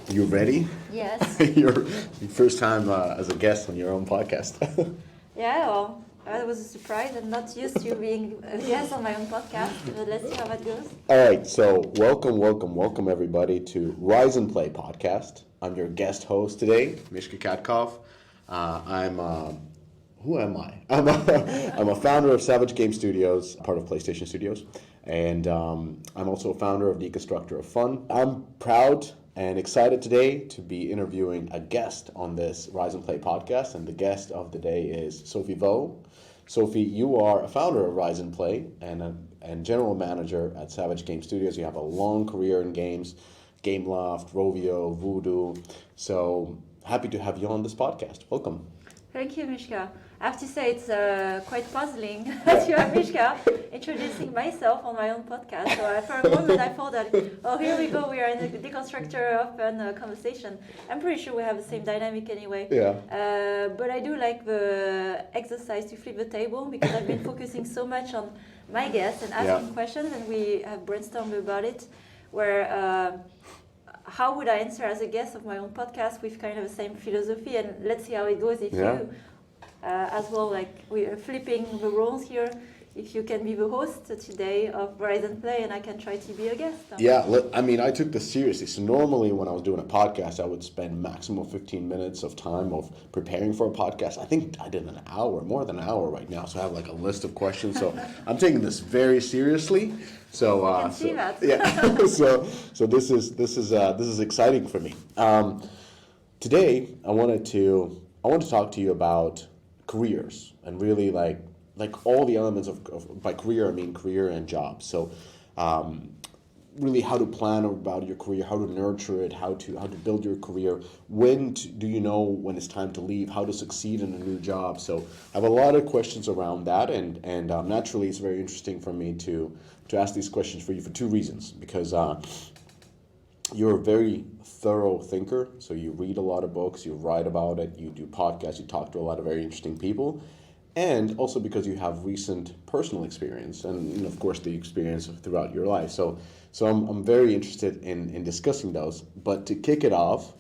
You ready? Yes. Your first time as a guest on your own podcast. Yeah, well, that was a surprise. I'm not used to being a guest on my own podcast, but let's see how that goes. All right, so welcome everybody to Rise and Play podcast. I'm your guest host today, Miska Katkoff. Who am I? I'm a founder of Savage Game Studios, part of PlayStation Studios, and I'm also a founder of Deconstructor of Fun. I'm proud and excited today to be interviewing a guest on this Rise and Play podcast, and the guest of the day is Sophie Vo. Sophie, you are a founder of Rise and Play and general manager at Savage Game Studios. You have a long career in games, Game Loft, Rovio, Voodoo. So happy to have you on this podcast. Welcome. Thank you, Miska. I have to say it's quite puzzling that you have Miska introducing myself on my own podcast. So for a moment I thought that, oh, here we go, we are in the Deconstructor of Fun conversation. I'm pretty sure we have the same dynamic anyway. Yeah. But I do like the exercise to flip the table because I've been focusing so much on my guests and asking questions, and we have brainstormed about it, where how would I answer as a guest of my own podcast with kind of the same philosophy, and let's see how it goes if you as well, like we are flipping the roles here. If you can be the host today of Rise and Play, and I can try to be a guest. Yeah, I mean, I took this seriously. So normally when I was doing a podcast, I would spend maximum 15 minutes of time of preparing for a podcast. I think I did an hour, more than an hour right now. So I have like a list of questions. So I'm taking this very seriously. So I can see that. Yeah. so this is exciting for me. Today I want to talk to you about careers and really like all the elements of by career, I mean career and job. So really how to plan about your career, how to nurture it, how to build your career, do you know when it's time to leave, how to succeed in a new job. So I have a lot of questions around that, and naturally it's very interesting for me to ask these questions for you for two reasons. Because you're a very thorough thinker, so you read a lot of books, you write about it, you do podcasts, you talk to a lot of very interesting people, and also because you have recent personal experience and of course the experience throughout your life. So I'm very interested in discussing those. But to kick it off,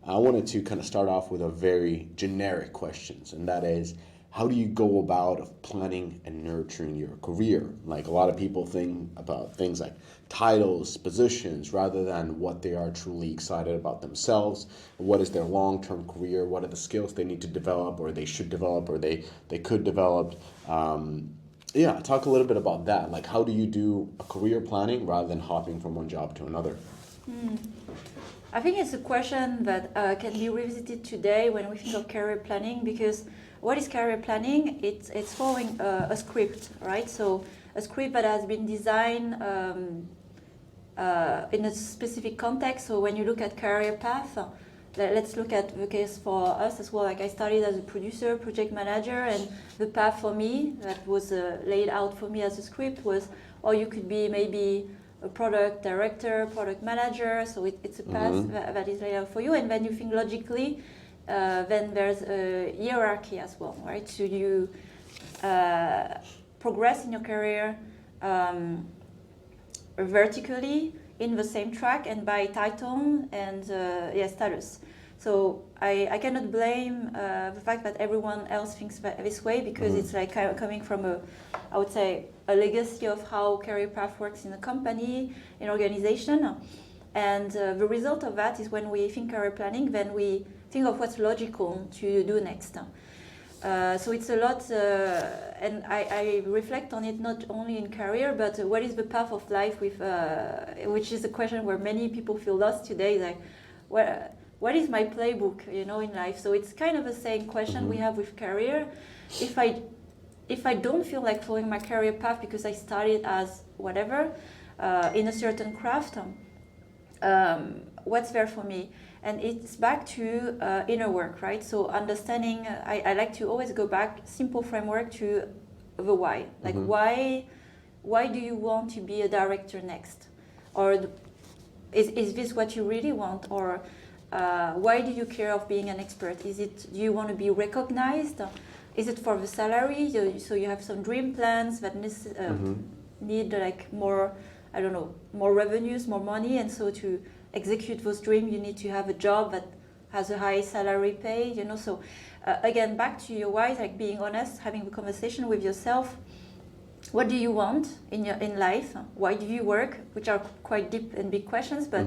I wanted to kind of start off with a very generic questions, and that is, how do you go about planning and nurturing your career? Like a lot of people think about things like titles, positions, rather than what they are truly excited about themselves. What is their long-term career? What are the skills they need to develop, or they should develop, or they could develop? Talk a little bit about that. Like, how do you do a career planning rather than hopping from one job to another? I think it's a question that can be revisited today when we think of career planning, because what is career planning? It's following a script, right? So a script that has been designed in a specific context. So when you look at career path, let's look at the case for us as well. Like I started as a producer, project manager, and the path for me that was laid out for me as a script was, or you could be maybe a product director, product manager. So it's a path that is laid out for you. And then you think logically, then there's a hierarchy as well, right? So you progress in your career vertically in the same track and by title and status. So I cannot blame the fact that everyone else thinks this way, because it's like coming from I would say, a legacy of how career path works in a company, in organization. And the result of that is when we think career planning, then we think of what's logical to do next. So it's a lot, and I reflect on it not only in career, but what is the path of life with, which is a question where many people feel lost today. Like, what is my playbook, in life? So it's kind of the same question we have with career. If I don't feel like following my career path because I started as whatever in a certain craft, what's there for me? And it's back to inner work, right? So understanding, I like to always go back, simple framework, to the why. Like why do you want to be a director next? Or is this what you really want? Or why do you care of being an expert? Do you want to be recognized? Is it for the salary? So you have some dream plans that need like more, I don't know, more revenues, more money, and so to execute those dreams, you need to have a job that has a high salary pay, you know. So again, back to your why, like being honest, having a conversation with yourself. What do you want in life? Why do you work? Which are quite deep and big questions, but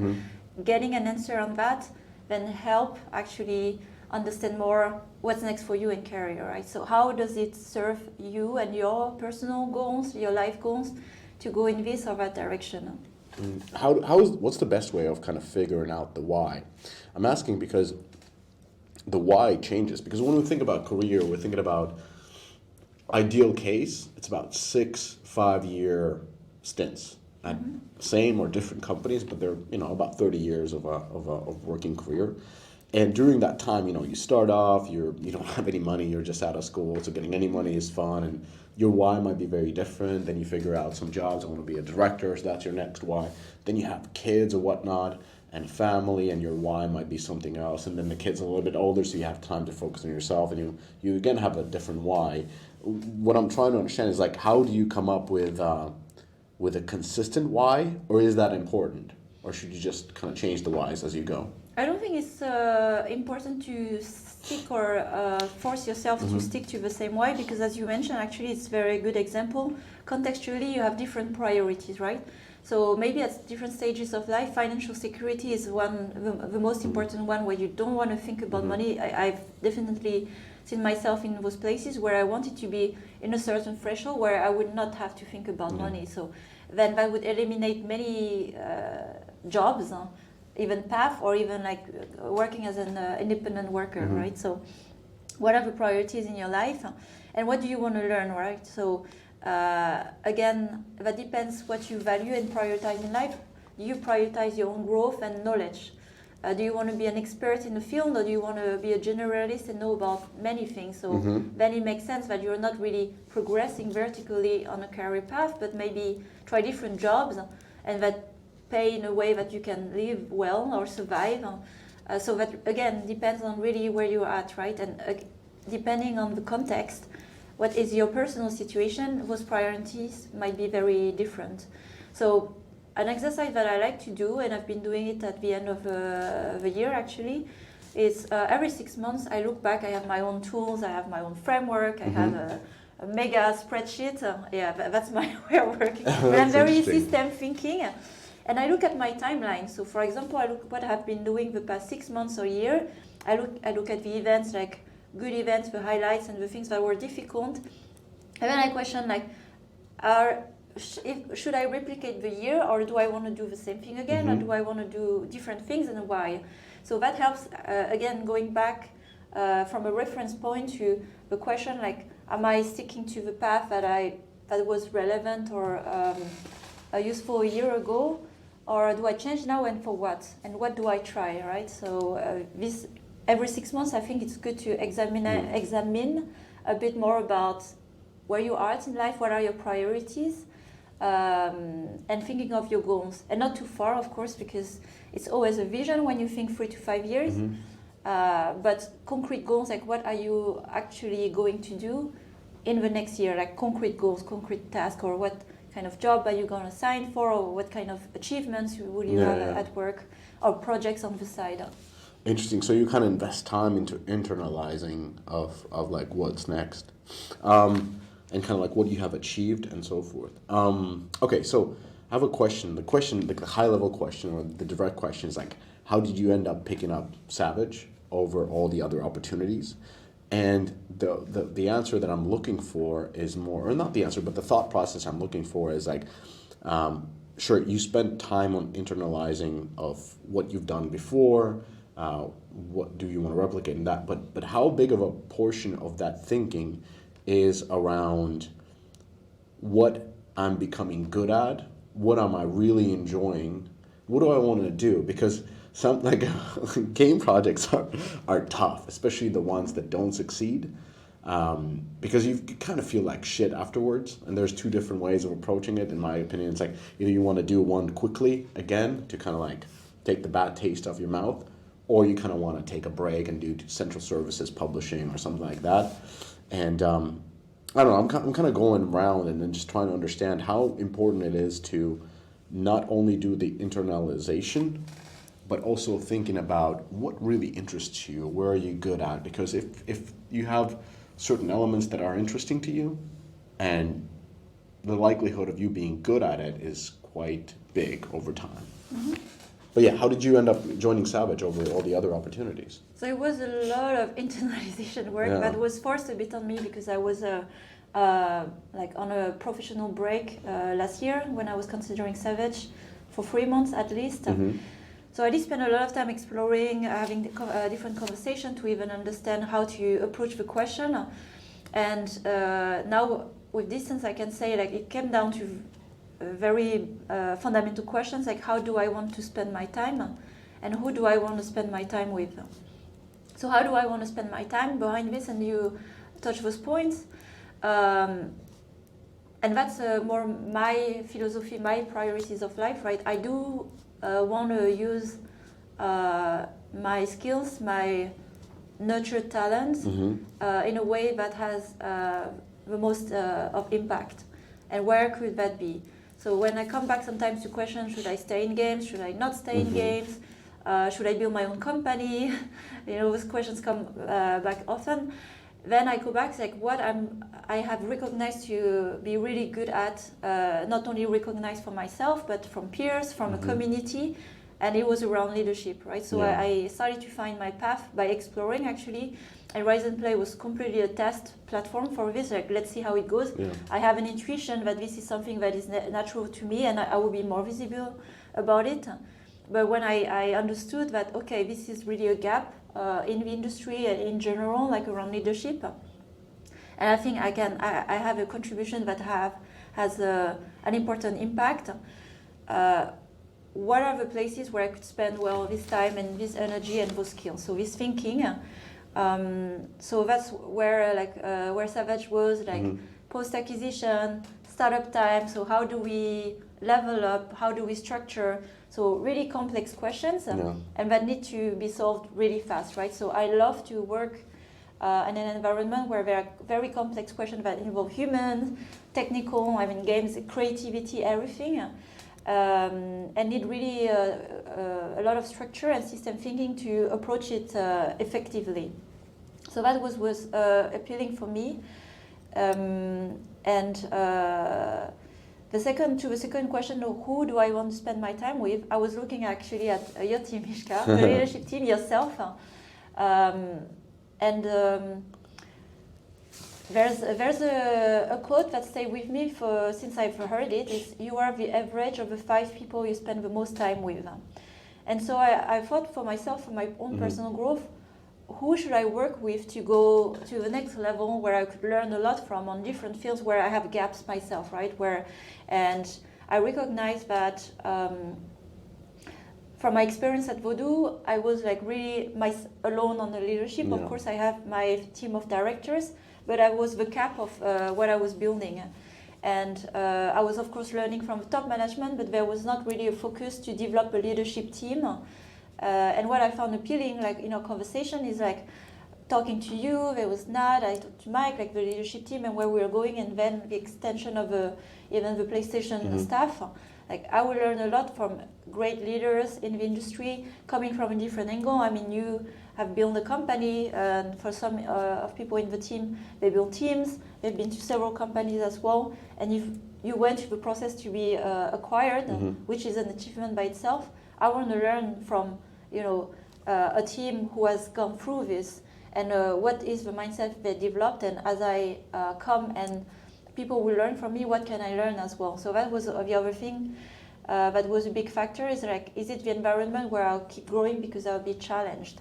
getting an answer on that then help actually understand more what's next for you in career, right? So how does it serve you and your personal goals, your life goals, to go in this or that direction? What's the best way of kind of figuring out the why? I'm asking because the why changes. Because when we think about career, we're thinking about ideal case, it's about 5-year stints at same or different companies, but they're about 30 years of working career. And during that time, you start off, you don't have any money, you're just out of school, so getting any money is fun, and your why might be very different. Then you figure out some jobs, I want to be a director, so that's your next why. Then you have kids or whatnot, and family, and your why might be something else. And then the kids are a little bit older, so you have time to focus on yourself, and you again have a different why. What I'm trying to understand is like, how do you come up with a consistent why, or is that important, or should you just kind of change the whys as you go? I don't think it's important to stick or force yourself to stick to the same why, because as you mentioned, actually it's a very good example. Contextually, you have different priorities, right? So maybe at different stages of life, financial security is the most important one, where you don't want to think about money. I've definitely seen myself in those places where I wanted to be in a certain threshold where I would not have to think about money. So then that would eliminate many jobs, even path, or even like working as an independent worker, right? So what are the priorities in your life, and what do you want to learn, right? So again, that depends what you value and prioritize in life. Do you prioritize your own growth and knowledge? Do you want to be an expert in the field, or do you want to be a generalist and know about many things? So then it makes sense that you're not really progressing vertically on a career path, but maybe try different jobs and that pay in a way that you can live well or survive. So that again depends on really where you're at, right? And depending on the context, what is your personal situation, those priorities might be very different. So an exercise that I like to do, and I've been doing it at the end of the year actually, is every 6 months I look back. I have my own tools, I have my own framework, I have a mega spreadsheet. That's my way of working. But I'm very system thinking. And I look at my timeline. So for example, I look what I've been doing the past 6 months or year. I look at the events, like good events, the highlights, and the things that were difficult. And then I question like, should I replicate the year, or do I want to do the same thing again, or do I want to do different things, and why? So that helps, again, going back from a reference point to the question like, am I sticking to the path that was relevant or useful a year ago, or do I change now, and for what? And what do I try, right? So this every 6 months, I think it's good to examine a bit more about where you are in life, what are your priorities, and thinking of your goals. And not too far, of course, because it's always a vision when you think 3 to 5 years. But concrete goals, like what are you actually going to do in the next year? Like concrete goals, concrete tasks, or what kind of job are you going to sign for, or what kind of achievements will you have at work, or projects on the side. Interesting. So you kind of invest time into internalizing of like what's next, and kind of like what you have achieved and so forth. Okay, so I have a question. The question, like the high level question or the direct question, is like, how did you end up picking up Savage over all the other opportunities? And the answer that I'm looking for is more, or not the answer, but the thought process I'm looking for is like, sure, you spent time on internalizing of what you've done before. What do you want to replicate in that? But how big of a portion of that thinking is around what I'm becoming good at? What am I really enjoying? What do I want to do? Because some like game projects are tough, especially the ones that don't succeed, because you kind of feel like shit afterwards. And there's two different ways of approaching it, in my opinion. It's like either you want to do one quickly again to kind of like take the bad taste off your mouth, or you kind of want to take a break and do central services publishing or something like that. And I don't know, I'm kind of going around and then just trying to understand how important it is to not only do the internalization but also thinking about what really interests you, where are you good at? Because if you have certain elements that are interesting to you, and the likelihood of you being good at it is quite big over time. Mm-hmm. But yeah, how did you end up joining Savage over all the other opportunities? So it was a lot of internalization work that was forced a bit on me because I was like on a professional break last year when I was considering Savage for 3 months at least. Mm-hmm. So I did spend a lot of time exploring, having different conversations to even understand how to approach the question. And now with distance, I can say like it came down to very fundamental questions like how do I want to spend my time and who do I want to spend my time with. So how do I want to spend my time behind this, and you touch those points. And that's more my philosophy, my priorities of life, right? I do want to use my skills, my nurtured talents in a way that has the most of impact. And where could that be? So when I come back sometimes to questions, should I stay in games? Should I not stay in games? Should I build my own company? Those questions come back often. Then I go back, like what I have recognized to be really good at, not only recognized for myself, but from peers, from a community, and it was around leadership, right? So I started to find my path by exploring actually, and Rise and Play was completely a test platform for this, like let's see how it goes. I have an intuition that this is something that is natural to me, and I will be more visible about it. But when I understood that, okay, this is really a gap in the industry and in general, like around leadership, and I think I have a contribution that has an important impact. What are the places where I could spend this time and this energy and those skills? So this thinking. So that's where Savage was, like post acquisition, startup time. So how do we level up? How do we structure? So really complex questions, and that need to be solved really fast, right? So I love to work in an environment where there are very complex questions that involve humans, technical, games, creativity, everything, and need really a lot of structure and system thinking to approach it effectively. So that was appealing for me, and the second question, who do I want to spend my time with? I was looking actually at your team, Miska, the leadership team, yourself, and there's a quote that stayed with me since I've heard it. Is you are the average of the 5 people you spend the most time with. And so I thought for myself, for my own personal growth, who should I work with to go to the next level where I could learn a lot from on different fields where I have gaps myself, right? And I recognize that from my experience at Voodoo, I was like really alone on the leadership. Of course, I have my team of directors, but I was the cap of what I was building. And I was, of course, learning from top management, but there was not really a focus to develop a leadership team. And what I found appealing, like in our conversation, is like talking to you. There was Nad, I talked to Mike, like the leadership team, and where we were going, and then the extension of even the PlayStation staff. Like I will learn a lot from great leaders in the industry, coming from a different angle. You have built a company, and for some of people in the team, they build teams. They've been to several companies as well, and if you went through the process to be acquired, which is an achievement by itself. I want to learn from a team who has gone through this, and what is the mindset they developed, and as I come and people will learn from me, what can I learn as well? So that was the other thing that was a big factor, is like, is it the environment where I'll keep growing because I'll be challenged?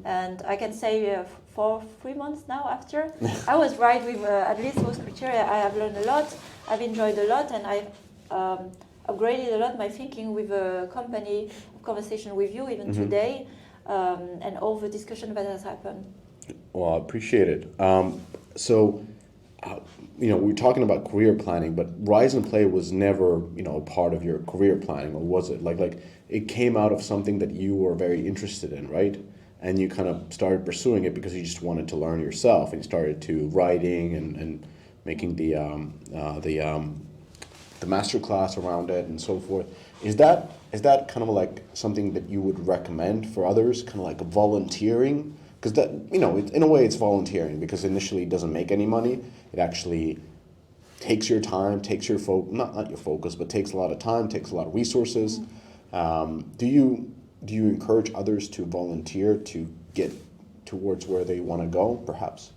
And I can say for 3 months now after, I was right with at least those criteria. I have learned a lot, I've enjoyed a lot, and I've upgraded a lot my thinking with a company, conversation with you even today, and all the discussion that has happened. Well, I appreciate it. We're talking about career planning, but Rise and Play was never, a part of your career planning, or was it? Like it came out of something that you were very interested in, right? And you kind of started pursuing it because you just wanted to learn yourself, and you started to writing and making the master class around it and so forth. Is that is that kind of like something that you would recommend for others, kind of like volunteering? Because that, in a way it's volunteering because initially it doesn't make any money. It actually takes your time, takes your not your focus, but takes a lot of time, takes a lot of resources. Do you encourage others to volunteer to get towards where they want to go, perhaps?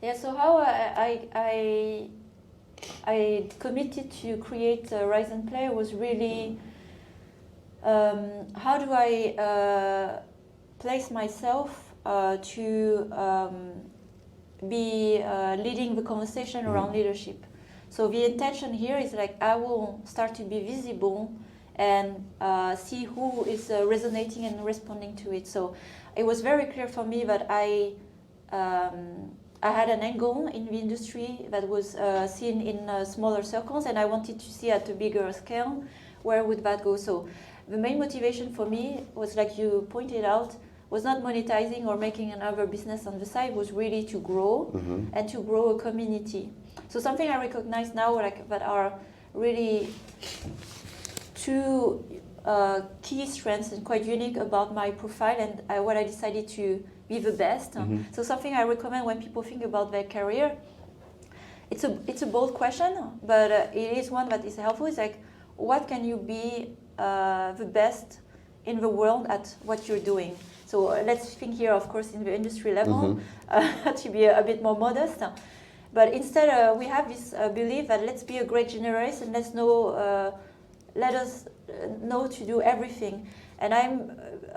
Yeah, so how I committed to create Rise and Play was really how do I place myself to be leading the conversation around leadership. So the intention here is like I will start to be visible and see who is resonating and responding to it. So it was very clear for me that I had an angle in the industry that was seen in smaller circles, and I wanted to see at a bigger scale where would that go. So the main motivation for me was, like you pointed out, was not monetizing or making another business on the side, was really to grow and to grow a community. So something I recognize now, like that are really two key strengths and quite unique about my profile and what I decided to be the best. So something I recommend when people think about their career, it's a bold question, but it is one that is helpful. It's like, what can you be the best in the world at what you're doing? So let's think here, of course, in the industry level, to be a bit more modest. But instead, we have this belief that let's be a great generalist and let us know to do everything. And I'm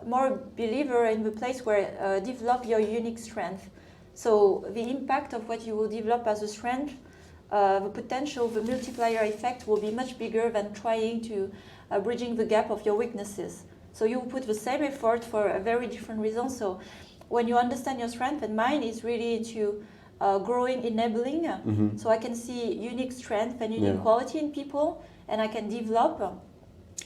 more a believer in the place where develop your unique strength. So the impact of what you will develop as a strength, the potential, the multiplier effect will be much bigger than trying to bridging the gap of your weaknesses. So you put the same effort for a very different reason. So when you understand your strength, and mine is really into growing, enabling. So I can see unique strength and unique quality in people, and I can develop.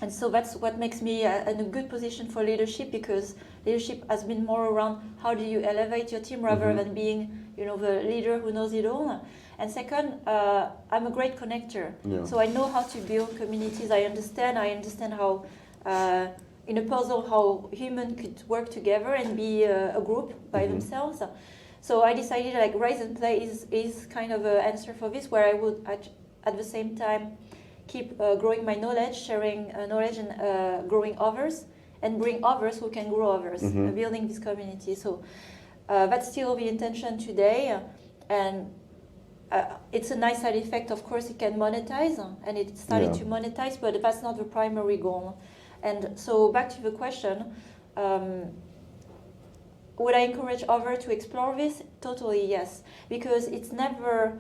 And so that's what makes me in a good position for leadership, because leadership has been more around how do you elevate your team rather than being, the leader who knows it all. And second, I'm a great connector. So I know how to build communities. I understand how, in a puzzle, how human could work together and be a group by themselves. So I decided like Rise and Play is kind of an answer for this, where I would at the same time keep growing my knowledge, sharing knowledge and growing others, and bring others who can grow others, building this community. So that's still the intention today, and it's a nice side effect. Of course, it can monetize, and it started to monetize, but that's not the primary goal. And so back to the question, would I encourage others to explore this? Totally yes, because it's never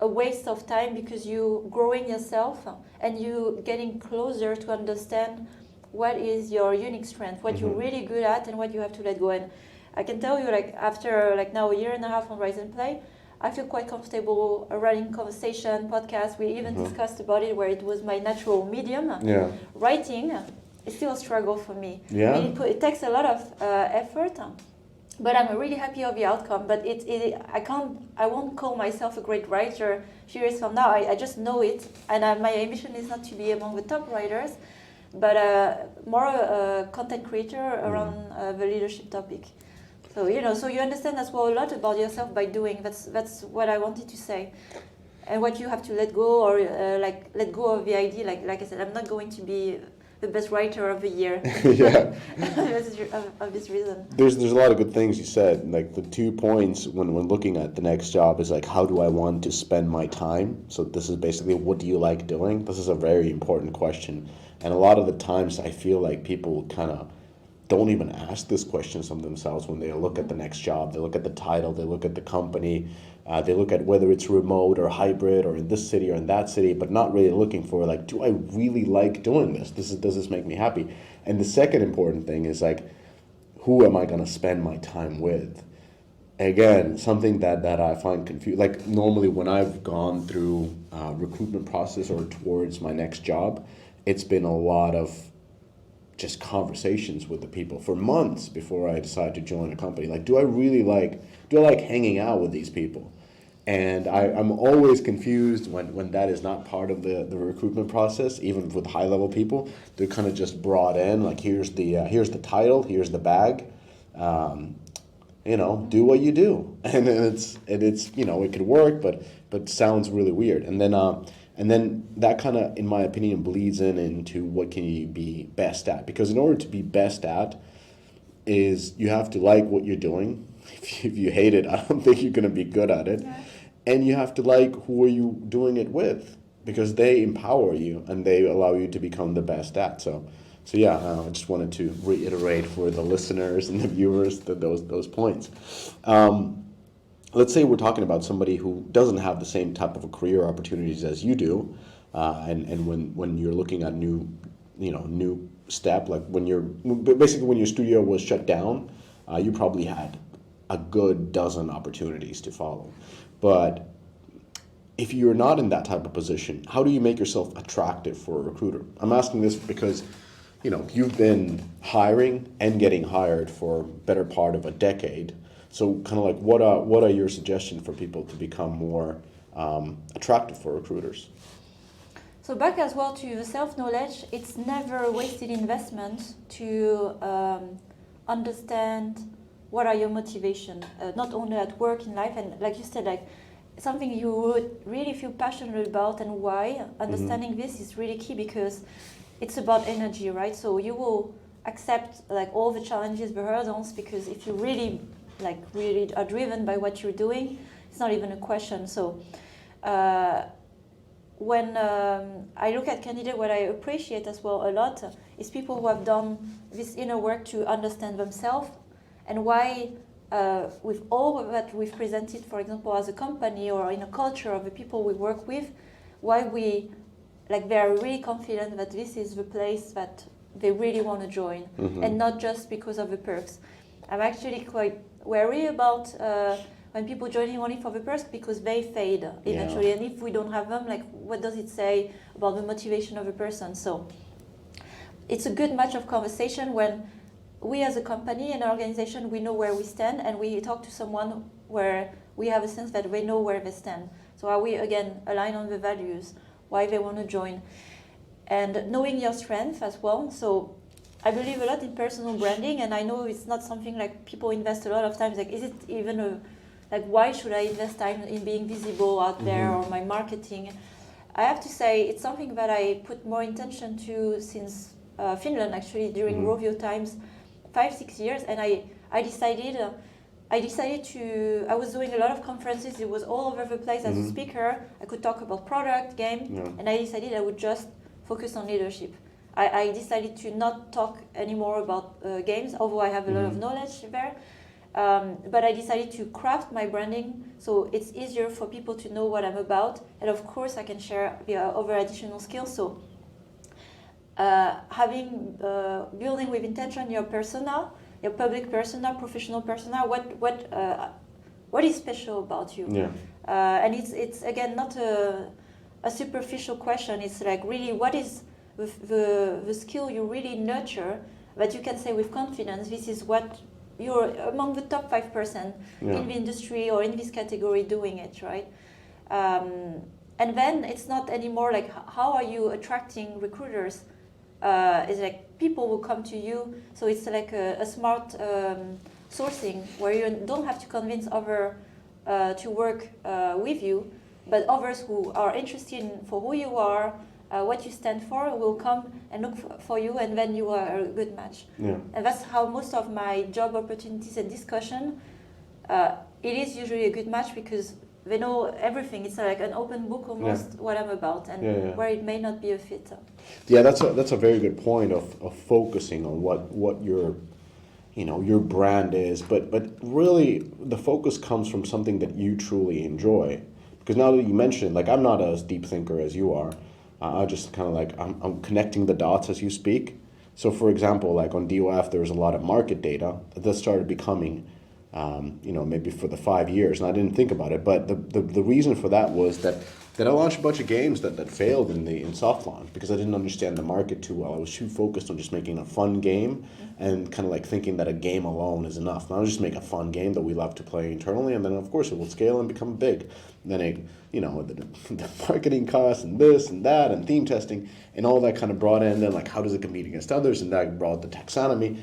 a waste of time, because you growing yourself and you getting closer to understand what is your unique strength, what you're really good at, and what you have to let go. And I can tell you, like after like now a year and a half on Rise and Play, I feel quite comfortable running conversation, podcasts. We even discussed about it where it was my natural medium. Writing is still a struggle for me. I mean, it takes a lot of effort. But I'm really happy of the outcome. But I won't call myself a great writer a few years from now. I just know it, and my ambition is not to be among the top writers, but more a content creator around the leadership topic. So so you understand as well a lot about yourself by doing. That's what I wanted to say, and what you have to let go, or let go of the idea. Like I said, I'm not going to be the best writer of the year. Of this reason. There's a lot of good things you said. Like the 2 points when looking at the next job is like, how do I want to spend my time? So this is basically, what do you like doing? This is a very important question. And a lot of the times I feel like people kind of don't even ask this questions of themselves when they look at the next job. They look at the title, they look at the company, they look at whether it's remote or hybrid or in this city or in that city, but not really looking for like, do I really like doing this? Does this make me happy? And the second important thing is like, who am I going to spend my time with? Again, something that I find confusing. Like normally when I've gone through recruitment process or towards my next job, it's been a lot of just conversations with the people for months before I decide to join a company. Like, do I like hanging out with these people? And I'm always confused when that is not part of the recruitment process, even with high level people. They're kind of just brought in, like here's the title, here's the bag, do what you do, and it's it could work, but sounds really weird. And then that kind of, in my opinion, bleeds into what can you be best at, because in order to be best at is you have to like what you're doing. If you hate it, I don't think you're going to be good at it. Yeah. And you have to like who are you doing it with, because they empower you and they allow you to become the best at. So yeah, I just wanted to reiterate for the listeners and the viewers those points. Let's say we're talking about somebody who doesn't have the same type of career opportunities as you do, and when you're looking at new step, like when your studio was shut down, you probably had a good dozen opportunities to follow. But if you're not in that type of position, how do you make yourself attractive for a recruiter? I'm asking this because you've been hiring and getting hired for better part of a decade. So kind of like what are your suggestions for people to become more attractive for recruiters? So back as well to the self-knowledge, it's never a wasted investment to understand what are your motivation, not only at work, in life, and like you said, like something you would really feel passionate about and why. Understanding this is really key, because it's about energy, right? So you will accept like all the challenges, the hurdles, because if you really are driven by what you're doing, it's not even a question. So when I look at candidates, what I appreciate as well a lot is people who have done this inner work to understand themselves and why, with all that we've presented, for example, as a company or in a culture of the people we work with, why they're really confident that this is the place that they really want to join, and not just because of the perks. I'm actually quite wary about when people joining only for the perks, because they fade eventually. Yeah. And if we don't have them, what does it say about the motivation of a person? So it's a good match of conversation when we as a company and organization, we know where we stand, and we talk to someone where we have a sense that they know where they stand. So are we, again, aligned on the values, why they want to join, and knowing your strength as well. So I believe a lot in personal branding, and I know it's not something like people invest a lot of time. Is it even why should I invest time in being visible out there, or my marketing? I have to say it's something that I put more intention to since Finland, actually, during Rovio times, 5-6 years, and I decided to, I was doing a lot of conferences, it was all over the place as a speaker, I could talk about product, game, and I decided I would just focus on leadership. I decided to not talk anymore about games, although I have a lot of knowledge there, but I decided to craft my branding so it's easier for people to know what I'm about, and of course I can share the other additional skills. So building with intention your persona, your public persona, professional persona, what is special about you? Yeah. And it's again not a superficial question. It's like really what is the skill you really nurture that you can say with confidence, this is what you're among the top 5% in the industry or in this category doing it, right? And then it's not anymore like how are you attracting recruiters? It's like people will come to you, so it's like a smart sourcing where you don't have to convince others to work with you, but others who are interested for who you are, what you stand for, will come and look for you, and then you are a good match. Yeah. And that's how most of my job opportunities and discussion, it is usually a good match because they know everything. It's like an open book almost what I'm about, and where it may not be a fit. Yeah, that's a very good point of focusing on what your brand is, but really the focus comes from something that you truly enjoy. Because now that you mention it, I'm not as deep thinker as you are. I just kind of I'm connecting the dots as you speak. So for example, on DOF, there's a lot of market data that started becoming maybe for the 5 years, and I didn't think about it. But the reason for that was that I launched a bunch of games that failed in soft launch because I didn't understand the market too well. I was too focused on just making a fun game and kind of like thinking that a game alone is enough. And I was just make a fun game that we love to play internally, and then of course it will scale and become big. And then the marketing costs and this and that and theme testing and all that kind of brought in. Then like how does it compete against others? And that brought the taxonomy,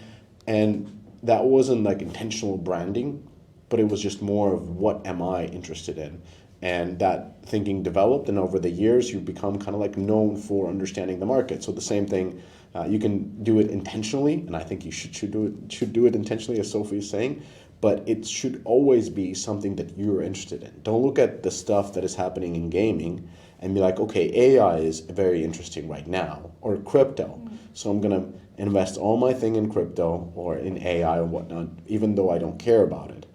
and that wasn't like intentional branding, but it was just more of what am I interested in. And that thinking developed, and over the years you become kind of like known for understanding the market. So the same thing, you can do it intentionally, and I think you should do it intentionally, as Sophie is saying. But it should always be something that you're interested in. Don't look at the stuff that is happening in gaming and be like, okay, AI is very interesting right now, or crypto. So I'm gonna invest all my thing in crypto or in AI or whatnot, even though I don't care about it.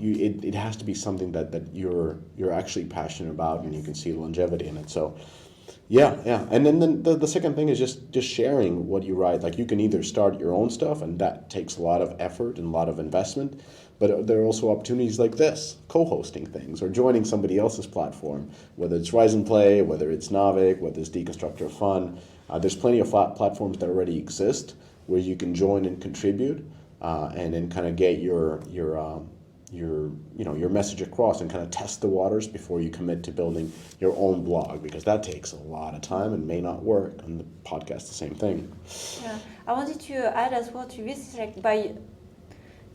It has to be something that you're actually passionate about, and you can see longevity in it. So yeah. And then the second thing is just sharing what you write. Like you can either start your own stuff, and that takes a lot of effort and a lot of investment, but there are also opportunities like this, co-hosting things or joining somebody else's platform, whether it's Rise and Play, whether it's Navic, whether it's Deconstructor of Fun. There's plenty of platforms that already exist where you can join and contribute, and then kind of get your message across and kind of test the waters before you commit to building your own blog, because that takes a lot of time and may not work. And the podcast, the same thing. Yeah, I wanted to add as well to this, like by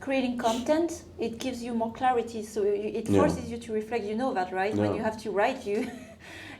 creating content, it gives you more clarity. So it forces you to reflect. You know that, right? When you have to write,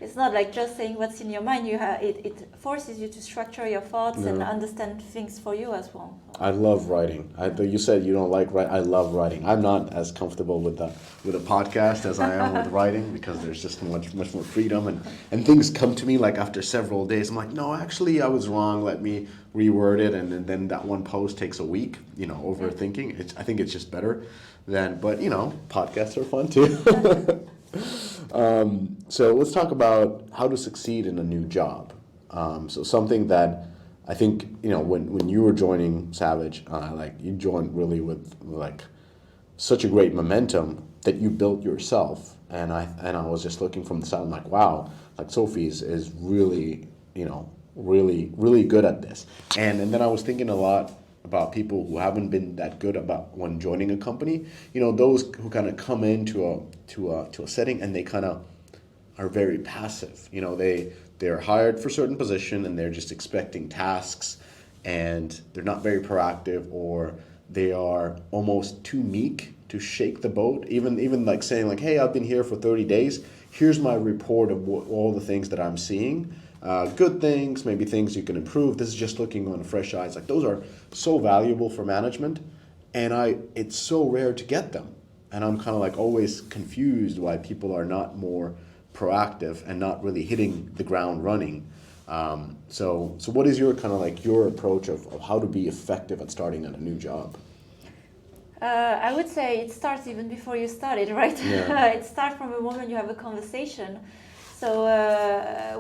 it's not like just saying what's in your mind. It forces you to structure your thoughts and understand things for you as well. I love writing. You said you don't like writing. I love writing. I'm not as comfortable with a podcast as I am with writing, because there's just much more freedom, and things come to me like after several days. I'm like, no, actually I was wrong. Let me reword it, and then that one post takes a week. Overthinking. I think it's just better than. But podcasts are fun too. So let's talk about how to succeed in a new job. So something that I think, when you were joining Savage, you joined really with like such a great momentum that you built yourself. And I was just looking from the side, I'm like, wow, like Sophie is really, really, really good at this. And then I was thinking a lot about people who haven't been that good about when joining a company. Those who kind of come into a setting and they kind of are very passive. They're hired for a certain position and they're just expecting tasks, and they're not very proactive, or they are almost too meek to shake the boat. Even like saying like, hey, I've been here for 30 days. Here's my report of all the things that I'm seeing. Good things, maybe things you can improve. This is just looking on fresh eyes. Like those are so valuable for management, and it's so rare to get them. And I'm kind of like always confused why people are not more proactive and not really hitting the ground running. So what is your kind of like your approach of how to be effective at starting at a new job? I would say it starts even before you started, right? Yeah. It starts from the moment you have a conversation. So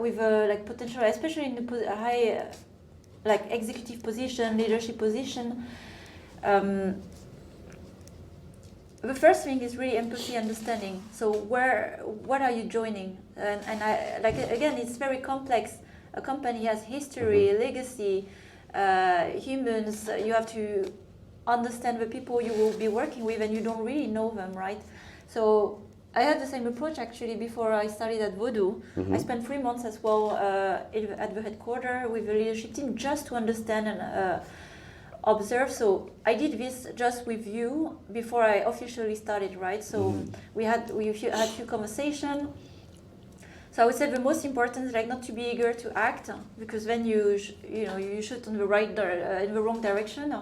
with like potential, especially in the high, like executive position, leadership position, the first thing is really empathy, understanding. So what are you joining? And I like, again, it's very complex. A company has history, legacy, humans. You have to understand the people you will be working with, and you don't really know them, right? So I had the same approach actually before I started at Voodoo. I spent 3 months as well at the headquarters with the leadership team just to understand and observe. So I did this just with you before I officially started, right? So we had a few conversations. So I would say the most important is like not to be eager to act, because then you shoot in the in the wrong direction,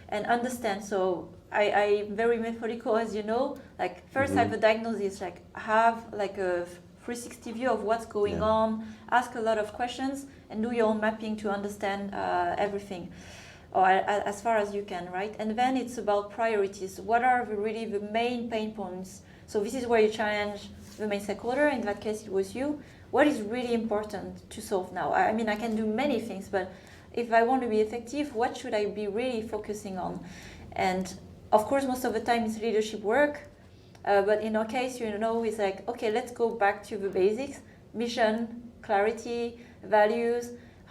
and understand. So I'm very methodical, as you know. Like first have a diagnosis, like have like a 360 view of what's going on, ask a lot of questions, and do your own mapping to understand everything, or as far as you can, right? And then it's about priorities. What are really the main pain points? So this is where you challenge the main stakeholder. In that case, it was you. What is really important to solve now? I mean, I can do many things, but if I want to be effective, what should I be really focusing on? And of course, most of the time it's leadership work, but in our case, it's like, okay, let's go back to the basics: mission, clarity, values,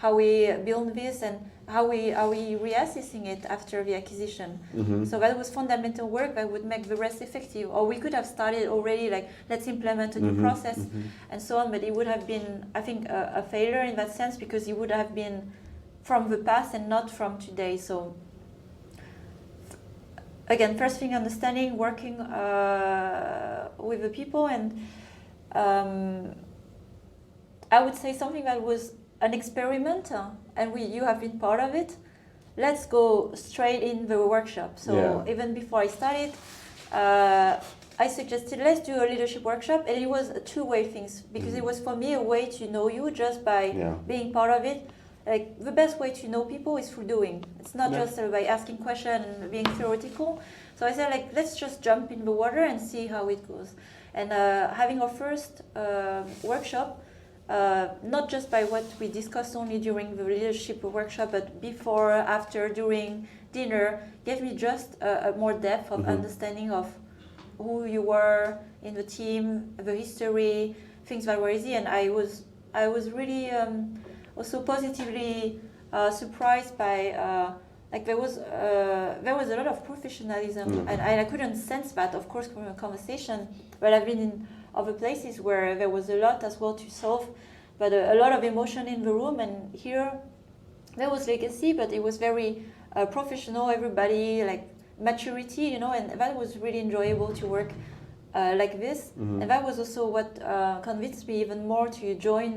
how we build this, and how we are we reassessing it after the acquisition. So that was fundamental work that would make the rest effective. Or we could have started already, like, let's implement a new process and so on, but it would have been, I think, a failure in that sense, because it would have been from the past and not from today. So again, first thing, understanding, working with the people, and I would say something that was an experiment, and you have been part of it. Let's go straight in the workshop. So even before I started, I suggested, let's do a leadership workshop, and it was a two-way thing, because it was for me a way to know you just by being part of it. Like, the best way to know people is through doing. It's not just by asking questions and being theoretical. So I said, like, let's just jump in the water and see how it goes. And having our first workshop, not just by what we discussed only during the leadership workshop, but before, after, during dinner, gave me just a more depth of understanding of who you were in the team, the history, things that were easy. And I was really also positively surprised by like there was a lot of professionalism, and I couldn't sense that, of course, from a conversation. But I've been in other places where there was a lot as well to solve, but a lot of emotion in the room. And here there was legacy, but it was very professional. Everybody, like, maturity, and that was really enjoyable to work like this. And that was also what convinced me even more to join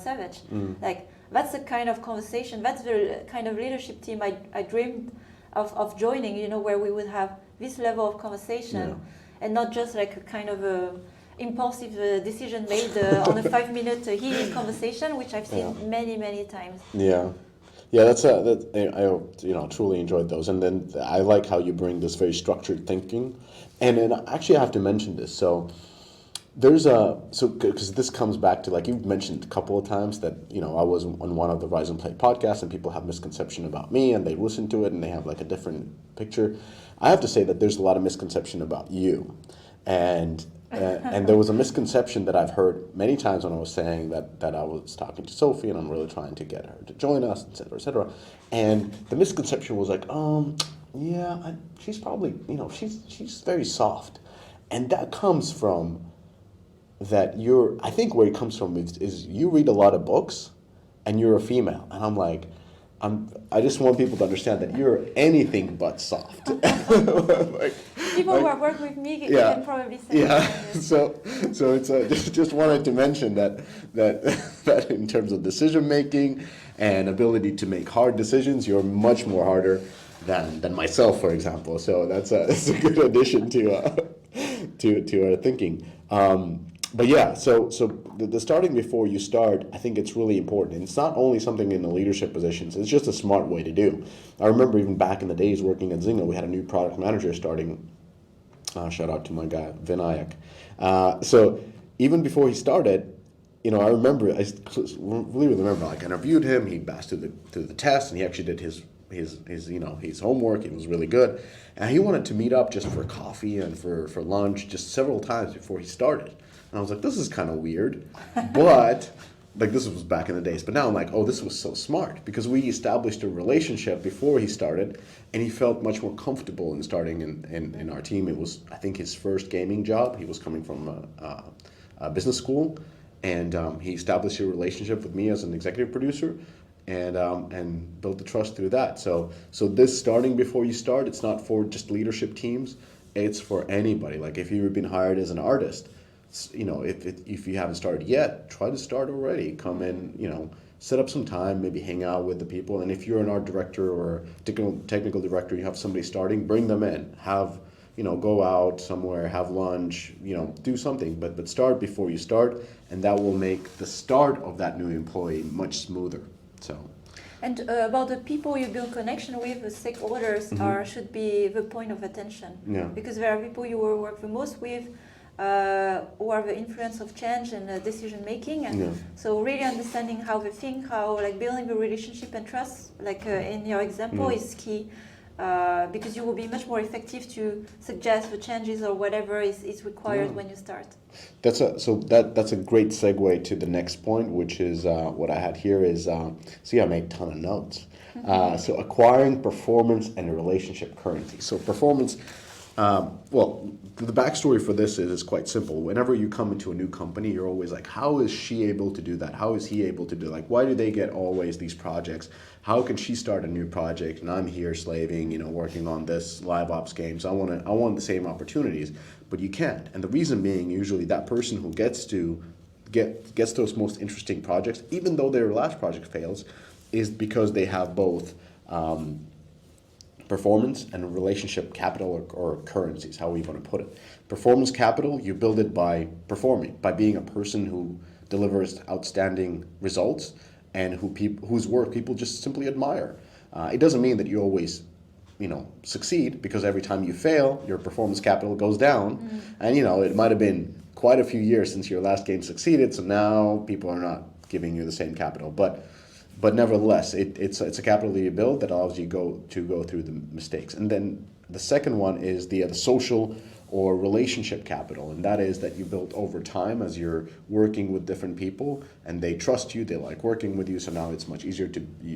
Savage. Like, that's the kind of conversation, that's the kind of leadership team I dreamed of joining, where we would have this level of conversation, and not just like a kind of a impulsive decision made on a 5-minute heated conversation, which I've seen many times. That's I truly enjoyed those. And then I like how you bring this very structured thinking, and actually I have to mention this. So there's because this comes back to, like, you've mentioned a couple of times that I was on one of the Rise and Play podcasts, and people have misconception about me, and they listen to it and they have like a different picture. I have to say that there's a lot of misconception about you, and there was a misconception that I've heard many times when I was saying that I was talking to Sophie and I'm really trying to get her to join us, etc., etc. And the misconception was like, she's probably, she's very soft, and that comes from that I think where it comes from is you read a lot of books, and you're a female, and I'm like, I just want people to understand that you're anything but soft. People who have worked with me can probably say that. So it's just wanted to mention that in terms of decision making and ability to make hard decisions, you're much more harder than myself, for example. So that's a good addition to our thinking. But yeah, so the starting before you start, I think it's really important. And it's not only something in the leadership positions, it's just a smart way to do. I remember even back in the days working at Zynga, we had a new product manager starting. Shout out to my guy, Vinayak. So even before he started, I really remember, like, I interviewed him, he passed through the test, and he actually did his homework. It was really good. And he wanted to meet up just for coffee and for lunch just several times before he started. And I was like, this is kind of weird, but like, this was back in the days. But now I'm like, oh, this was so smart, because we established a relationship before he started, and he felt much more comfortable in starting in our team. It was, I think, his first gaming job. He was coming from a business school, and he established a relationship with me as an executive producer, and built the trust through that. So this starting before you start, it's not for just leadership teams. It's for anybody. Like, if you've been hired as an artist, if you haven't started yet, try to start already. Come in, set up some time, maybe hang out with the people. And if you're an art director or technical director, you have somebody starting, bring them in. Have, go out somewhere, have lunch, do something. But start before you start, and that will make the start of that new employee much smoother. So. And about the people you build connection with, the stakeholders should be the point of attention. Yeah. Because there are people you will work the most with, who are the influence of change and decision making, and so really understanding how they think, how, like, building the relationship and trust, like in your example, is key. because you will be much more effective to suggest the changes or whatever is required when you start. That's a great segue to the next point, which is what I had here is see, I made a ton of notes. So acquiring performance and relationship currency. So performance. Well, the backstory for this is quite simple. Whenever you come into a new company, you're always like, how is she able to do that? How is he able to do like, why do they get always these projects? How can she start a new project and I'm here slaving, working on this live ops games. I want the same opportunities, but you can't. And the reason being usually that person who gets those most interesting projects, even though their last project fails, is because they have both performance and relationship capital or currencies, how we want to put it. Performance capital, you build it by performing, by being a person who delivers outstanding results and whose work people just simply admire. It doesn't mean that you always succeed, because every time you fail, your performance capital goes down. And it might have been quite a few years since your last game succeeded, so now people are not giving you the same capital. But nevertheless, it's a capital that you build that allows you to go through the mistakes. And then the second one is the social or relationship capital, and that is that you build over time as you're working with different people, and they trust you, they like working with you, so now it's much easier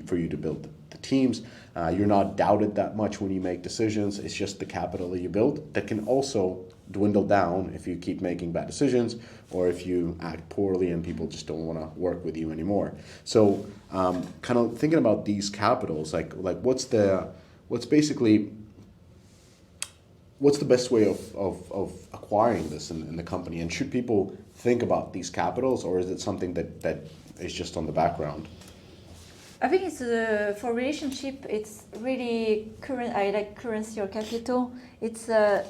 for you to build the teams. You're not doubted that much when you make decisions. It's just the capital that you build that can also dwindle down if you keep making bad decisions or if you act poorly and people just don't want to work with you anymore. So kind of thinking about these capitals, like what's the best way of acquiring this in the company? And should people think about these capitals, or is it something that is just on the background? I think it's for relationship, it's really currency or capital. It's a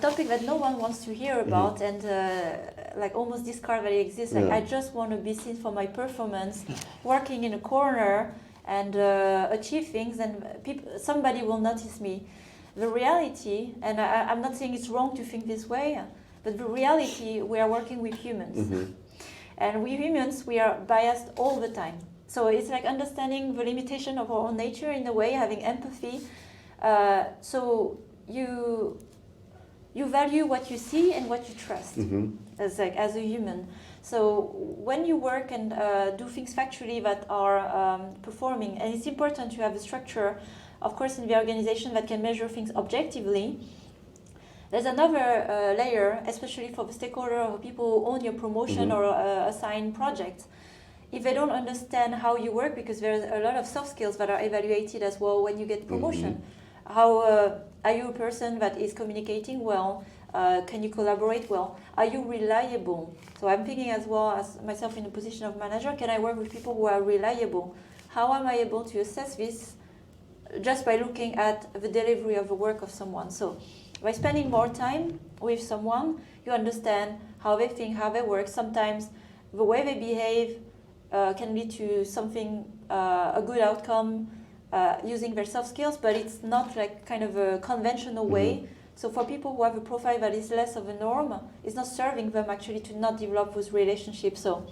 topic that no one wants to hear about, and almost discard that it exists. I just want to be seen for my performance, working in a corner and achieve things, and somebody will notice me. The reality, and I'm not saying it's wrong to think this way, but the reality, we are working with humans. And we humans, we are biased all the time. So it's like understanding the limitation of our own nature in a way, having empathy. So you value what you see and what you trust as a human. So when you work and do things factually that are performing, and it's important to have a structure, of course, in the organization that can measure things objectively. There's another layer, especially for the stakeholder or people who own your promotion or assign projects. If they don't understand how you work, because there's a lot of soft skills that are evaluated as well when you get promotion. How are you a person that is communicating well? Can you collaborate well? Are you reliable? So I'm thinking as well as myself in the position of manager, can I work with people who are reliable? How am I able to assess this? Just by looking at the delivery of the work of someone. So by spending more time with someone, you understand how they think, how they work. Sometimes the way they behave can lead to something, a good outcome using their soft skills, but it's not like kind of a conventional way. So for people who have a profile that is less of a norm, it's not serving them actually to not develop those relationships. So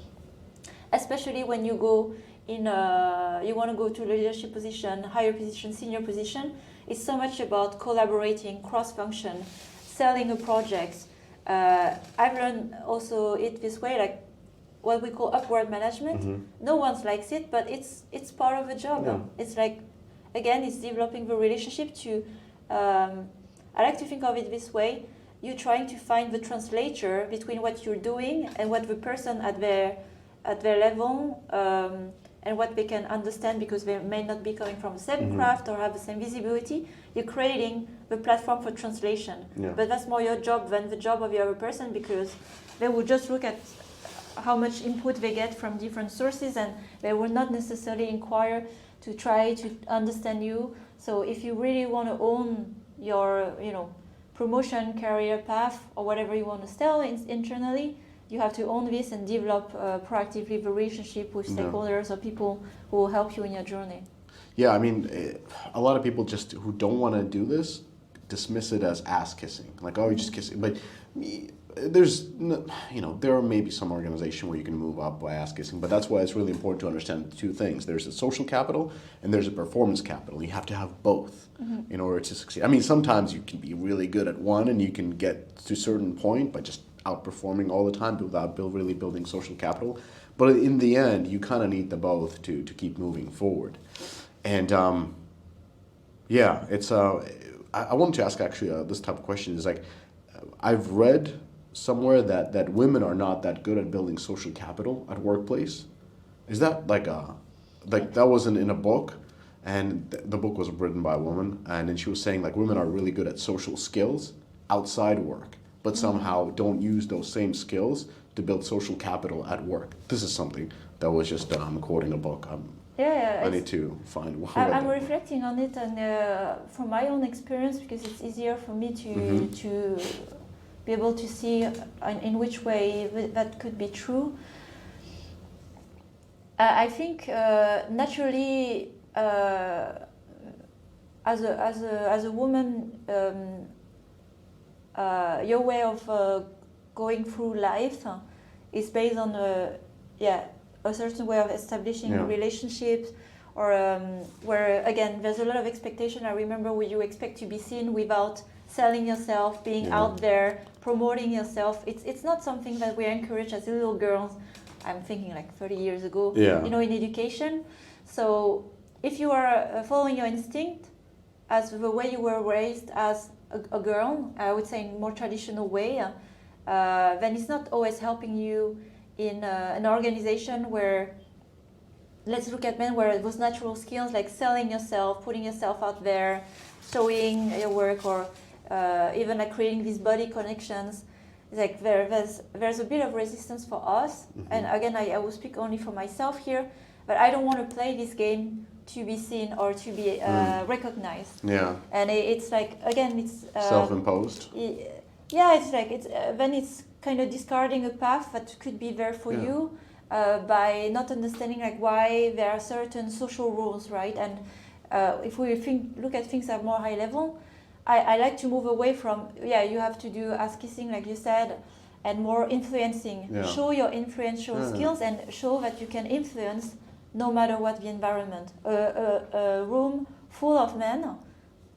especially when you go you want to go to a leadership position, higher position, senior position, it's so much about collaborating, cross-function, selling a project. I've learned also it this way, like what we call upward management. No one likes it, but it's part of the job. Yeah. It's like, again, it's developing the relationship to, I like to think of it this way, you're trying to find the translator between what you're doing and what the person at their level and what they can understand, because they may not be coming from the same craft or have the same visibility. You're creating the platform for translation. Yeah. But that's more your job than the job of the other person, because they will just look at how much input they get from different sources, and they will not necessarily inquire to try to understand you. So if you really want to own your promotion, career path, or whatever you want to sell internally, you have to own this and develop proactively the relationship with stakeholders or people who will help you in your journey. Yeah, I mean, a lot of people just who don't want to do this dismiss it as ass kissing, like, oh, you're just kissing. But there's, there are maybe some organization where you can move up by ass kissing, but that's why it's really important to understand two things. There's a social capital and there's a performance capital. You have to have both in order to succeed. I mean, sometimes you can be really good at one and you can get to a certain point by just outperforming all the time without really building social capital. But in the end, you kind of need the both to keep moving forward. And it's I wanted to ask actually this type of question is like, I've read somewhere that women are not that good at building social capital at workplace. Is that like that wasn't in a book, and the book was written by a woman, and then she was saying like women are really good at social skills outside work, but somehow don't use those same skills to build social capital at work. This is something that was just quoting a book. I need to find one. I'm reflecting on it, and from my own experience, because it's easier for me to be able to see in which way that could be true. I think naturally, as a woman, your way of going through life is based on a certain way of establishing relationships, or where again there's a lot of expectation. I remember where you expect to be seen without selling yourself, being out there, promoting yourself. It's not something that we encourage as little girls. I'm thinking like 30 years ago, in education. So if you are following your instinct as the way you were raised as a girl, I would say in more traditional way, then it's not always helping you in an organization where, let's look at men, where those natural skills like selling yourself, putting yourself out there, showing your work, or even like creating these body connections, like there's a bit of resistance for us. And again, I will speak only for myself here, but I don't want to play this game to be seen or to be recognized. And it's like, again, it's self-imposed. It's like then it's kind of discarding a path that could be there for you by not understanding like why there are certain social rules, right? And if we look at things at more high level, I like to move away from you have to do ass kissing like you said, and more influencing. Show your influential skills and show that you can influence no matter what the environment. A room full of men,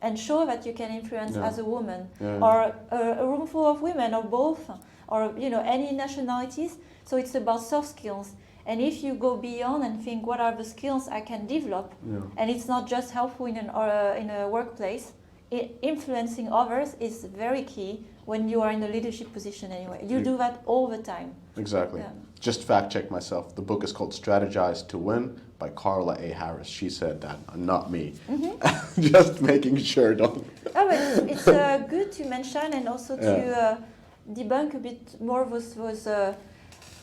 and show that you can influence as a woman, or a room full of women, or both, or any nationalities. So it's about soft skills. And if you go beyond and think, what are the skills I can develop, and it's not just helpful in a workplace, influencing others is very key when you are in a leadership position anyway. You do that all the time. Exactly. Just fact check myself. The book is called Strategize to Win by Carla A. Harris. She said that, not me. Just making sure. Don't. But it's good to mention, and also to debunk a bit more those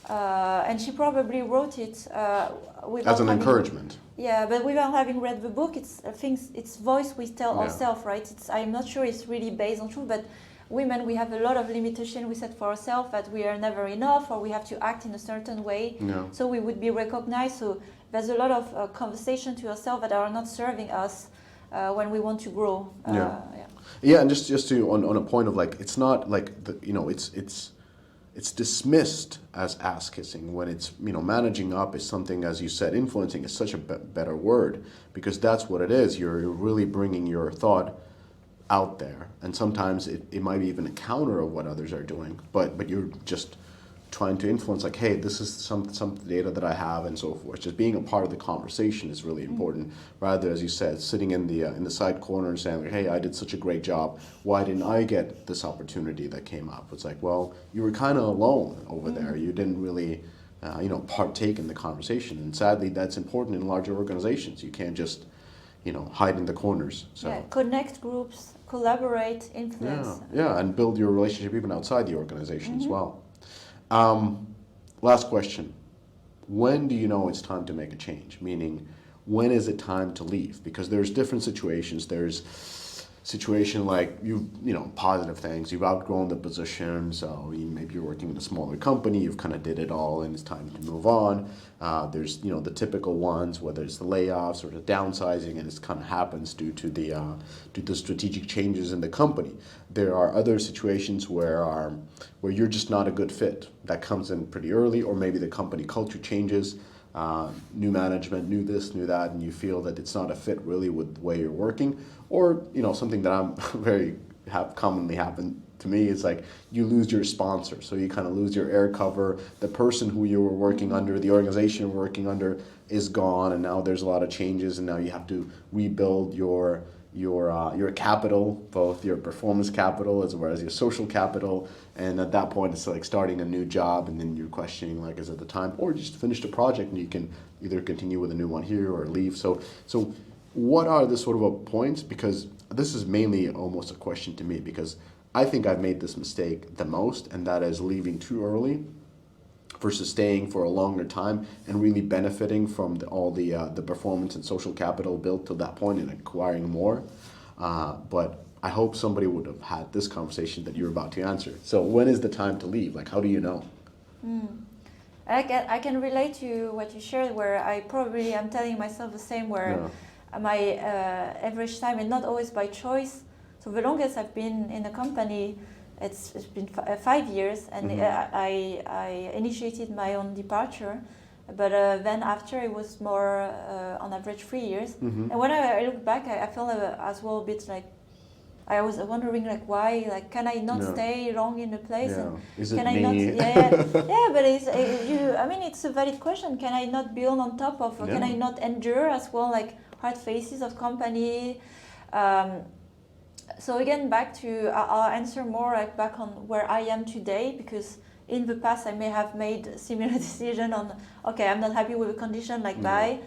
and she probably wrote it as an encouragement. But without having read the book, it's voice we tell ourselves, right? I'm not sure it's really based on truth, but women, we have a lot of limitation we set for ourselves, that we are never enough, or we have to act in a certain way, so we would be recognized. So there's a lot of conversation to ourselves that are not serving us when we want to grow. And just to on a point of like, it's not like it's dismissed as ass kissing when it's managing up is something, as you said, influencing is such a better word, because that's what it is. You're really bringing your thought out there, and sometimes it might be even a counter of what others are doing, but you're just trying to influence, like, hey, this is some data that I have, and so forth. Just being a part of the conversation is really important, rather, as you said, sitting in the side corner and saying, like, hey, I did such a great job, why didn't I get this opportunity that came up? It's like, well, you were kind of alone over there. You didn't really partake in the conversation, and sadly that's important in larger organizations. You can't just hide in the corners. So connect groups, collaborate, influence. And build your relationship even outside the organization as well. Last question. When do you know it's time to make a change? Meaning, when is it time to leave? Because there's different situations. There's situation like positive things, you've outgrown the position, so maybe you're working in a smaller company, you've kind of did it all and it's time to move on. There's the typical ones, whether it's the layoffs or the downsizing, and it kind of happens due to the strategic changes in the company. There are other situations where you're just not a good fit. That comes in pretty early, or maybe the company culture changes, new management, new this, new that, and you feel that it's not a fit really with the way you're working. Or something that I'm commonly happen to me is like you lose your sponsor, so you kind of lose your air cover. The person who you were working under, the organization you're working under, is gone, and now there's a lot of changes, and now you have to rebuild your capital, both your performance capital as well as your social capital. And at that point, it's like starting a new job, and then you're questioning like, is it the time, or just finish the project and you can either continue with a new one here or leave. So what are the sort of points? Because this is mainly almost a question to me, because I think I've made this mistake the most, and that is leaving too early versus staying for a longer time and really benefiting from all the performance and social capital built to that point and acquiring more. But I hope somebody would have had this conversation that you're about to answer. So when is the time to leave? Like, how do you know? I can relate to what you shared, where I'm telling myself the same, where my average time, and not always by choice. So the longest I've been in a company, it's been 5 years, and I initiated my own departure. But then after, it was more on average 3 years. And when I look back, I felt as well a bit like, I was wondering like, why, like, can I not stay long in a place? Yeah. And is it can me? I not? Yeah, but it's a valid question. Can I not build on top of, or can I not endure as well, like hard phases of company? So again, back to, I'll answer more like back on where I am today, because in the past I may have made a similar decision on, okay, I'm not happy with the condition, like bye.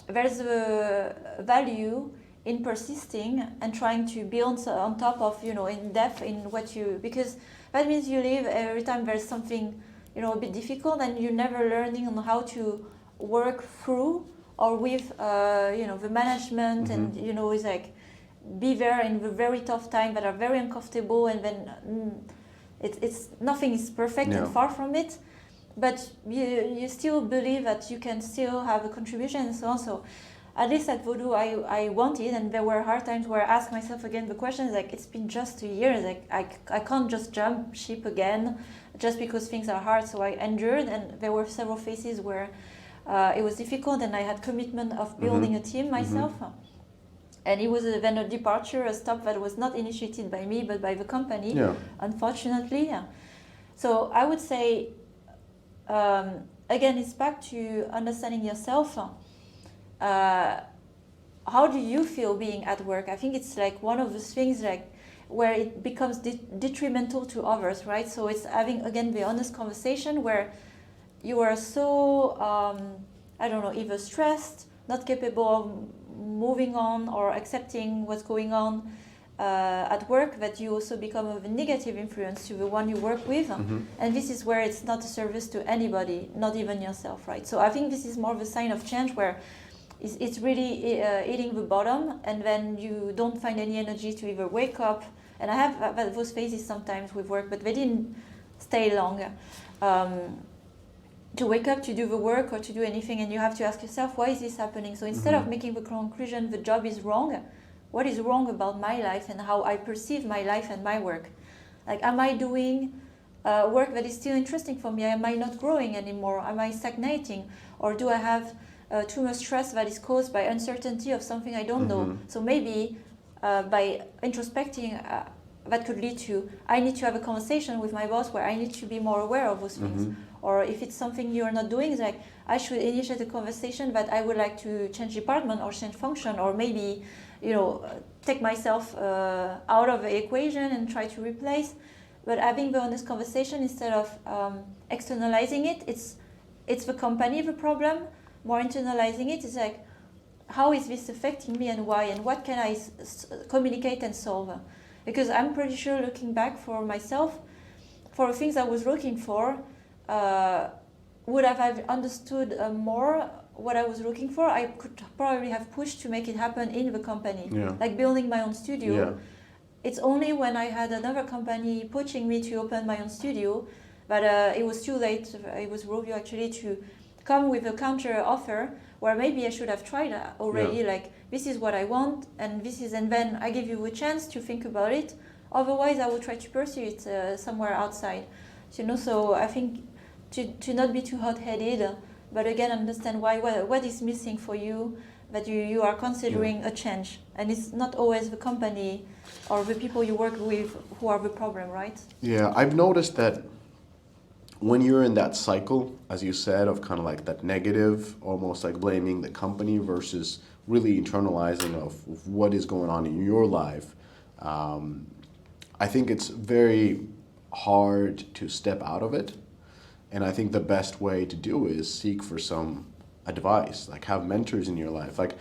There's a value in persisting and trying to build on top of, in depth in what you, because that means you live every time there's something, a bit difficult, and you're never learning on how to work through or with, the management, and, it's like, be there in the very tough time that are very uncomfortable, and then it's nothing is perfect and far from it, but you still believe that you can still have a contribution and so on. So at least at Voodoo, I wanted, and there were hard times where I asked myself again the question, like, it's been just 2 years, like I can't just jump ship again just because things are hard. So I endured, and there were several phases where it was difficult, and I had commitment of building a team myself. And it was then a departure, a stop that was not initiated by me, but by the company, unfortunately. So I would say, again, it's back to understanding yourself. How do you feel being at work? I think it's like one of those things like where it becomes detrimental to others, right? So it's having, again, the honest conversation where you are so, either stressed, not capable of moving on or accepting what's going on at work, that you also become a negative influence to the one you work with. And this is where it's not a service to anybody, not even yourself, right? So I think this is more of a sign of change, where it's really hitting the bottom, and then you don't find any energy to either wake up. And I have those phases sometimes with work, but they didn't stay long. To wake up to do the work or to do anything, and you have to ask yourself, why is this happening? So instead of making the conclusion the job is wrong, what is wrong about my life and how I perceive my life and my work? Like, am I doing work that is still interesting for me? Am I not growing anymore? Am I stagnating? Or do I have too much stress that is caused by uncertainty of something I don't know? So maybe by introspecting, that could lead to, I need to have a conversation with my boss where I need to be more aware of those things. Or if it's something you're not doing, it's like, I should initiate a conversation that I would like to change department or change function, or maybe, take myself out of the equation and try to replace. But having the honest conversation instead of externalizing it, it's the company the problem. More internalizing it is like, how is this affecting me and why, and what can I communicate and solve? Because I'm pretty sure, looking back for myself, for things I was looking for, would have understood more what I was looking for, I could probably have pushed to make it happen in the company. Yeah. Like building my own studio. Yeah. It's only when I had another company poaching me to open my own studio, but it was too late. It was Rovio actually to come with a counter offer where maybe I should have tried already. Yeah. Like, this is what I want, and then I give you a chance to think about it. Otherwise, I will try to pursue it somewhere outside. So I think to not be too hot-headed, but again understand what is missing for you, that you are considering a change, and it's not always the company or the people you work with who are the problem, right? Yeah, I've noticed that when you're in that cycle, as you said, of kind of like that negative, almost like blaming the company versus really internalizing of what is going on in your life, I think it's very hard to step out of it. And I think the best way to do is seek for some advice, like have mentors in your life. Like,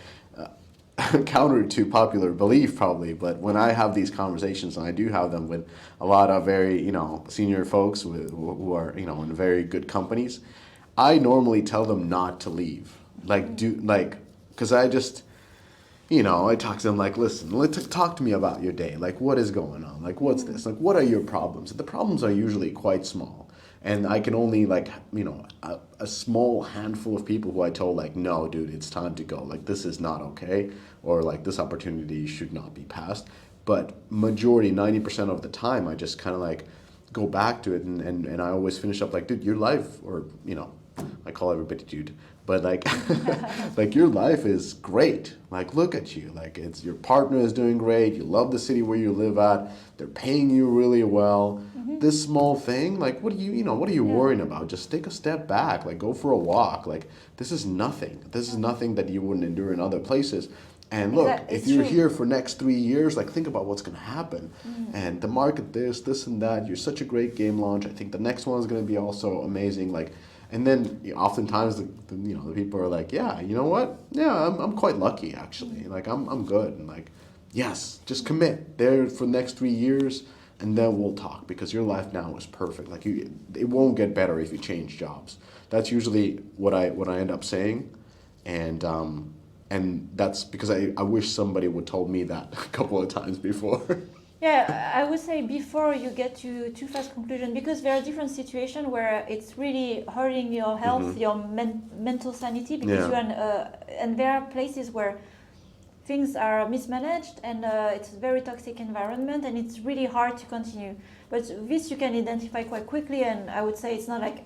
counter to popular belief probably, but when I have these conversations, and I do have them with a lot of very, senior folks who are, in very good companies, I normally tell them not to leave. Because I just, I talk to them like, listen, talk to me about your day. Like, what is going on? Like, what's this? Like, what are your problems? The problems are usually quite small. And I can only a small handful of people who I told like, no, dude, it's time to go. Like, this is not okay. Or like, this opportunity should not be passed. But majority, 90% of the time, I just kind of like go back to it. And I always finish up like, dude, your life, or, I call everybody dude. But like, like your life is great. Like, look at you. Like, it's your partner is doing great. You love the city where you live at. They're paying you really well. This small thing, like, what are you worrying about? Just take a step back. Like, go for a walk. Like, this is nothing. This is nothing that you wouldn't endure in other places. And look, if you're here for next 3 years, like, think about what's going to happen. And the market, this and that. You're such a great game launch. I think the next one is going to be also amazing. Like, and then oftentimes the people are like, yeah, you know what? Yeah, I'm quite lucky actually. Like, I'm good. And like, yes, just commit there for the next 3 years. And then we'll talk, because your life now is perfect. Like, it won't get better if you change jobs. That's usually what I end up saying, and that's because I wish somebody would told me that a couple of times before. Yeah, I would say before you get to too fast conclusion, because there are different situations where it's really hurting your health, your mental sanity, because you're and there are places where things are mismanaged and it's a very toxic environment, and it's really hard to continue. But this you can identify quite quickly, and I would say it's not like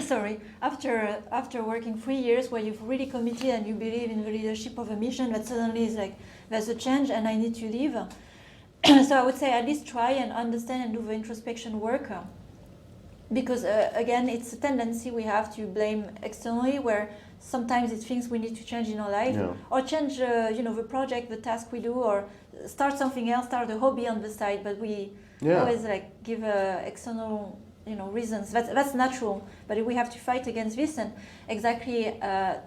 sorry, after working 3 years where you've really committed and you believe in the leadership of a mission, that suddenly is like, there's a change and I need to leave. So I would say at least try and understand and do the introspection work, because again, it's a tendency we have to blame externally, where sometimes it's things we need to change in our life, or change the project, the task we do, or start something else, start a hobby on the side, but we always like give external reasons. That's natural, but we have to fight against this, and exactly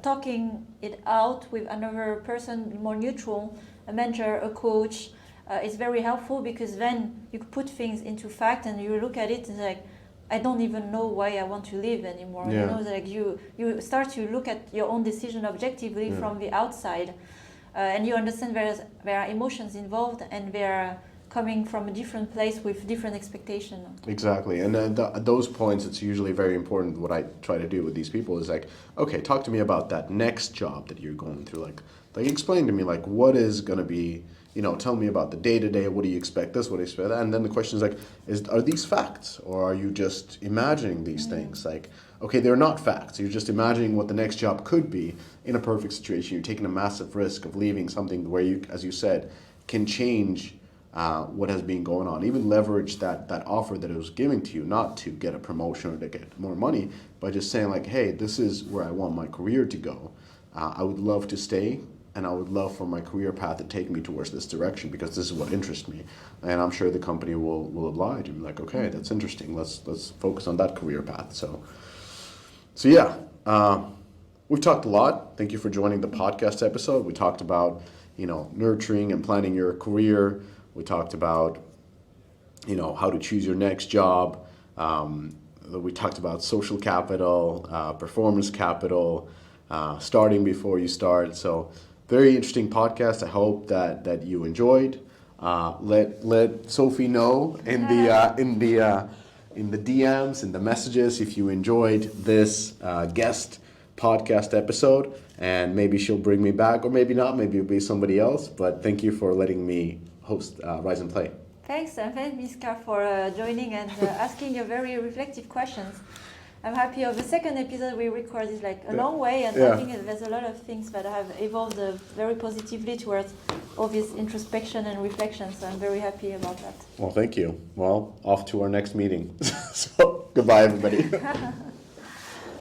talking it out with another person, more neutral, a mentor, a coach, is very helpful, because then you put things into fact and you look at it and like, I don't even know why I want to live anymore. Like you start to look at your own decision objectively from the outside, and you understand there are emotions involved, and they're coming from a different place with different expectation. Exactly, and at those points, it's usually very important. What I try to do with these people is like, okay, talk to me about that next job that you're going through. Like explain to me, like, what is going to be, tell me about the day-to-day. What do you expect this? What do you expect that? And then the question is like, are these facts, or are you just imagining these things? Like, okay, they're not facts. You're just imagining what the next job could be in a perfect situation. You're taking a massive risk of leaving something where you, as you said, can change what has been going on. Even leverage that offer that it was giving to you, not to get a promotion or to get more money, but just saying like, hey, this is where I want my career to go. I would love to stay, and I would love for my career path to take me towards this direction, because this is what interests me. And I'm sure the company will oblige and be like, okay, that's interesting. Let's focus on that career path. So yeah, we've talked a lot. Thank you for joining the podcast episode. We talked about, nurturing and planning your career. We talked about, how to choose your next job. we talked about social capital, performance capital, starting before you start. So very interesting podcast. I hope that you enjoyed. Let Sophie know in the DMs, in the messages, if you enjoyed this guest podcast episode, and maybe she'll bring me back, or maybe not. Maybe it'll be somebody else. But thank you for letting me host Rise and Play. Thanks, and thanks, Miska, for joining and asking your very reflective questions. I'm happy of the second episode we record is like a long way, and I think there's a lot of things that have evolved very positively towards all this introspection and reflection. So I'm very happy about that. Well, thank you. Well, off to our next meeting. So goodbye, everybody.